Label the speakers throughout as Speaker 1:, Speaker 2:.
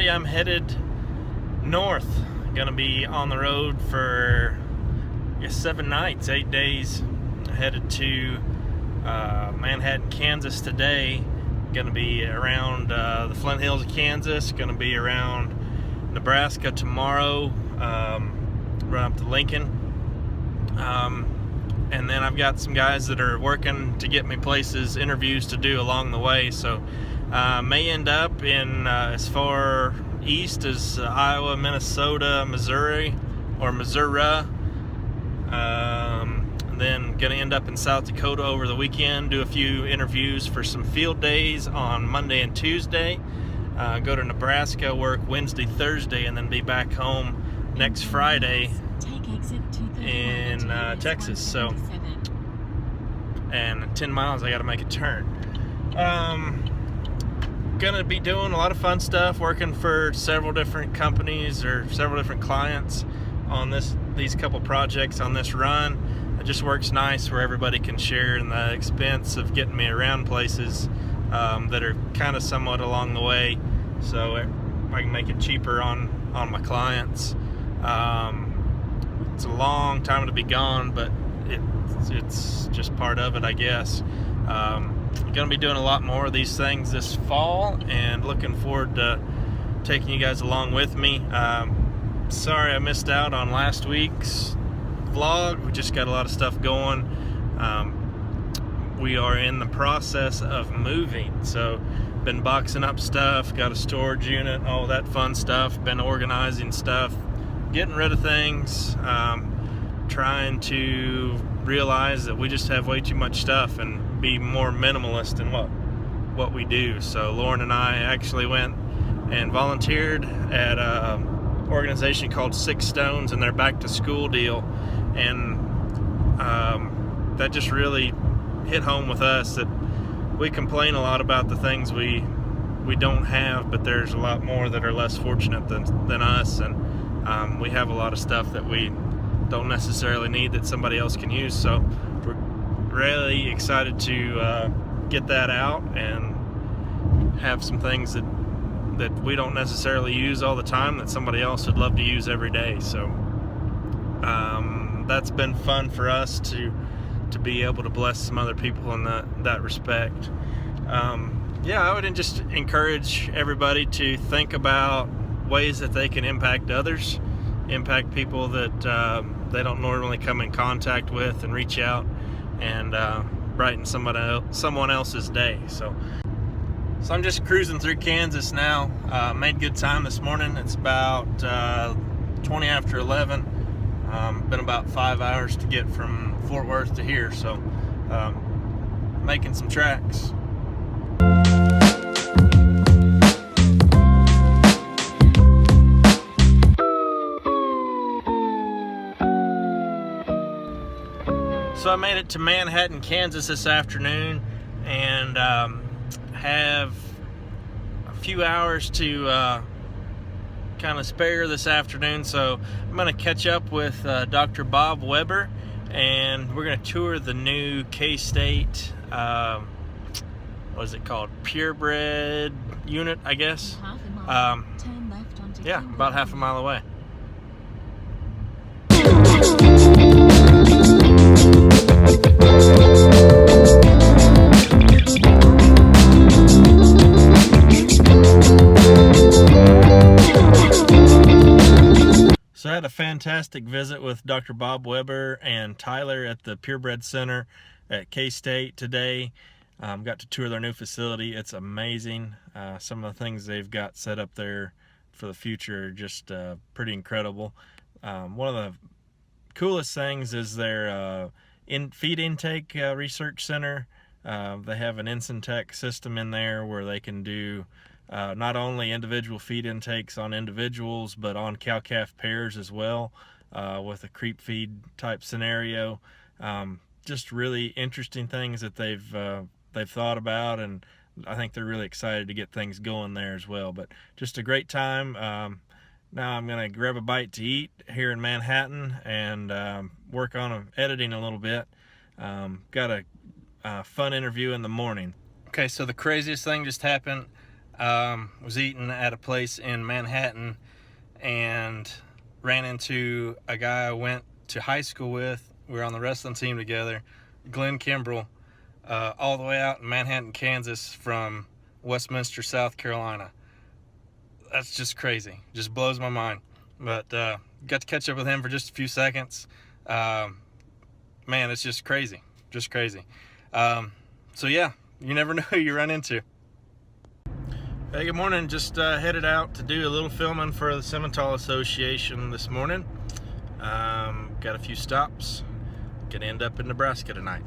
Speaker 1: everybody. I'm headed north. Gonna be on the road for 7 nights, 8 days. Headed to Manhattan, Kansas today. Gonna be around the Flint Hills of Kansas. Gonna be around Nebraska tomorrow, run up to Lincoln. And then I've got some guys that are working to get me places, interviews to do along the way. So may end up in as far east as Iowa, Minnesota, Missouri, or Missouri. Then gonna end up in South Dakota over the weekend, do a few interviews for some field days on Monday and Tuesday. Go to Nebraska, work Wednesday, Thursday, and then be back home next Friday in Texas. So, and 10 miles I got to make a turn. Gonna be doing a lot of fun stuff, working for several different companies or several different clients on these couple projects on this run. It just works nice where everybody can share in the expense of getting me around places that are kind of somewhat along the way, so I can make it cheaper on my clients. It's a long time to be gone, but it's just part of it, I guess. Gonna be doing a lot more of these things this fall, and looking forward to taking you guys along with me. Sorry I missed out on last week's vlog. We just got a lot of stuff going. We are in the process of moving, so been boxing up stuff, got a storage unit, all that fun stuff, been organizing stuff, getting rid of things, trying to realize that we just have way too much stuff and be more minimalist in what we do. So Lauren and I actually went and volunteered at a organization called Six Stones and their back to school deal, and that just really hit home with us that we complain a lot about the things we don't have, but there's a lot more that are less fortunate than us, and we have a lot of stuff that we don't necessarily need that somebody else can use. So we're really excited to get that out and have some things that we don't necessarily use all the time that somebody else would love to use every day. So that's been fun for us to be able to bless some other people in that respect. Yeah, I would just encourage everybody to think about ways that they can impact others, impact people that they don't normally come in contact with, and reach out and brighten someone else's day. So I'm just cruising through Kansas now. Made good time this morning. It's about 20 after 11. Been about 5 hours to get from Fort Worth to here, so making some tracks. So I made it to Manhattan, Kansas this afternoon, and have a few hours to kind of spare this afternoon. So I'm going to catch up with Dr. Bob Weber, and we're going to tour the new K-State, what is it called? Purebred unit, I guess. Yeah, about half a mile away. So I had a fantastic visit with Dr. Bob Weber and Tyler at the Purebred Center at K-State today. Got to tour their new facility. It's amazing. Some of the things they've got set up there for the future are just pretty incredible. One of the coolest things is their feed intake research center. They have an Incentech system in there where they can do not only individual feed intakes on individuals, but on cow-calf pairs as well, with a creep feed type scenario. Just really interesting things that they've thought about, and I think they're really excited to get things going there as well. But just a great time. Now I'm going to grab a bite to eat here in Manhattan and work on editing a little bit. Got a fun interview in the morning. Okay, so the craziest thing just happened. Was eating at a place in Manhattan and ran into a guy I went to high school with. We were on the wrestling team together, Glenn Kimbrell, all the way out in Manhattan, Kansas from Westminster, South Carolina. That's just crazy. Just blows my mind. But got to catch up with him for just a few seconds. Man, it's just crazy. Just crazy. So yeah, you never know who you run into. Hey, good morning. Just headed out to do a little filming for the Simmental Association this morning. Got a few stops. Gonna end up in Nebraska tonight.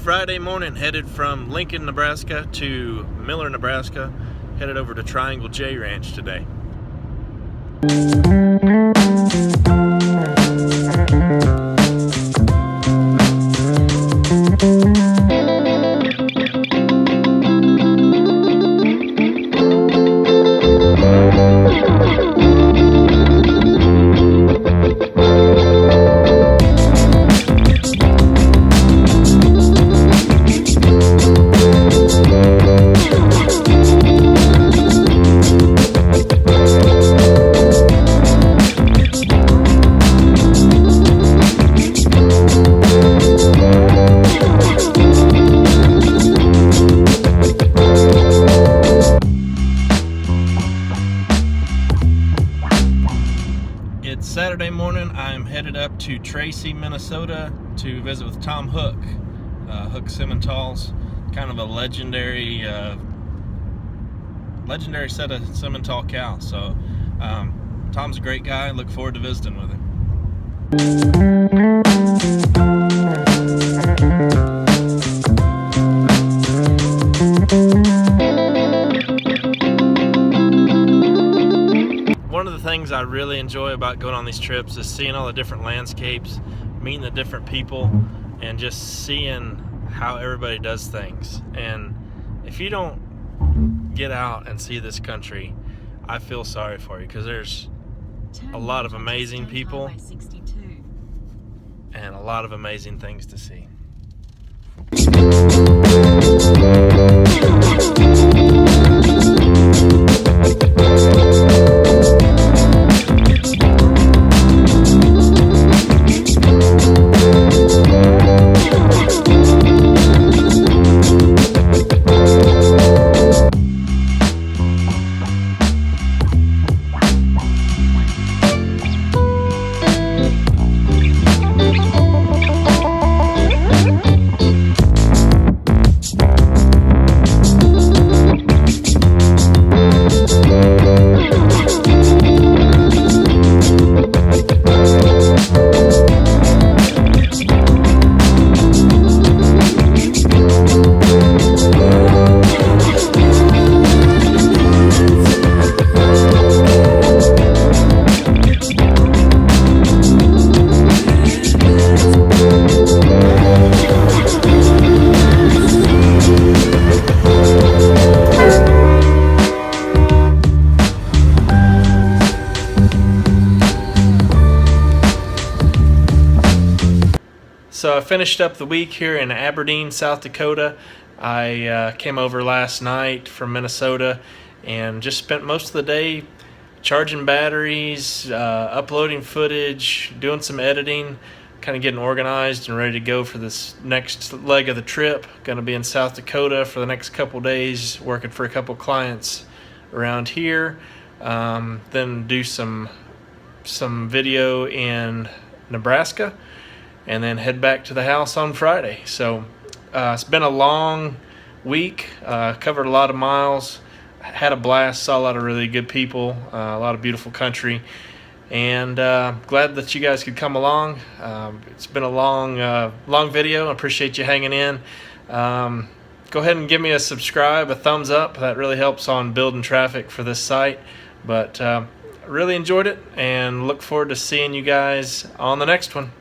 Speaker 1: Friday morning, headed from Lincoln, Nebraska to Miller, Nebraska, headed over to Triangle J Ranch today. It's Saturday morning. I'm headed up to Tracy, Minnesota to visit with Tom Hook. Hook Simmental's kind of a legendary set of Simmental cows. So Tom's a great guy. Look forward to visiting with him. One of the things I really enjoy about going on these trips is seeing all the different landscapes, meeting the different people, and just seeing how everybody does things. And if you don't get out and see this country, I feel sorry for you, because there's a lot of amazing people and a lot of amazing things to see. So I finished up the week here in Aberdeen, South Dakota. I came over last night from Minnesota and just spent most of the day charging batteries, uploading footage, doing some editing, kind of getting organized and ready to go for this next leg of the trip. Going to be in South Dakota for the next couple days, working for a couple clients around here. Then do some video in Nebraska, and then head back to the house on Friday. So it's been a long week, covered a lot of miles, had a blast, saw a lot of really good people, a lot of beautiful country, and glad that you guys could come along. It's been a long video. I appreciate you hanging in. Go ahead and give me a subscribe, a thumbs up. That really helps on building traffic for this site. But really enjoyed it and look forward to seeing you guys on the next one.